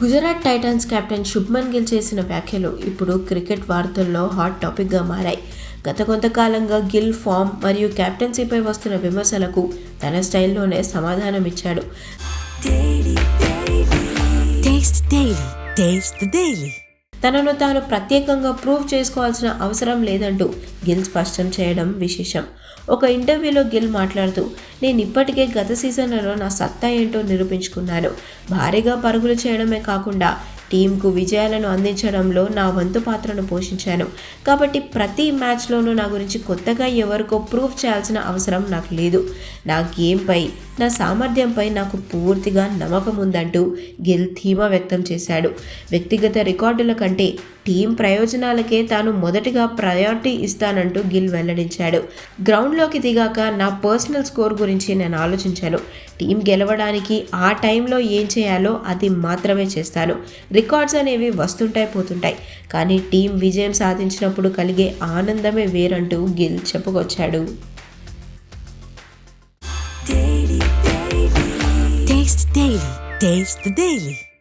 Gujarat Titans captain Shubman Gill చేసిన వ్యాఖ్యలు ఇప్పుడు క్రికెట్ వార్తల్లో హాట్ టాపిక్గా మారాయి. గత కొంతకాలంగా గిల్ ఫామ్ మరియు కెప్టెన్సీపై వస్తున్న విమర్శలకు తన స్టైల్లోనే సమాధానమిచ్చాడు. తనను తాను ప్రత్యేకంగా ప్రూవ్ చేసుకోవాల్సిన అవసరం లేదంటూ గిల్ స్పష్టం చేయడం విశేషం. ఒక ఇంటర్వ్యూలో గిల్ మాట్లాడుతూ, నేను ఇప్పటికే గత సీజన్లలో నా సత్తా ఏంటో నిరూపించుకున్నాను. భారీగా పరుగులు చేయడమే కాకుండా టీంకు విజయాలను అందించడంలో నా వంతు పాత్రను పోషించాను. కాబట్టి ప్రతి మ్యాచ్లోనూ నా గురించి కొత్తగా ఎవరికో ప్రూవ్ చేయాల్సిన అవసరం నాకు లేదు. నా గేమ్పై, నా సామర్థ్యంపై నాకు పూర్తిగా నమ్మకం ఉందంటూ గిల్ ధీమా వ్యక్తం చేశాడు. వ్యక్తిగత రికార్డుల కంటే టీం ప్రయోజనాలకే తాను మొదటిగా ప్రయారిటీ ఇస్తానంటూ గిల్ వెల్లడించాడు. గ్రౌండ్లోకి దిగాక నా పర్సనల్ స్కోర్ గురించి నేను ఆలోచించాను. టీం గెలవడానికి ఆ టైంలో ఏం చేయాలో అది మాత్రమే చేస్తాను. రికార్డ్స్ అనేవి వస్తుంటాయి పోతుంటాయి, కానీ టీం విజయం సాధించినప్పుడు కలిగే ఆనందమే వేరంటూ గిల్ చెప్పుకొచ్చాడు. Taste the Daily.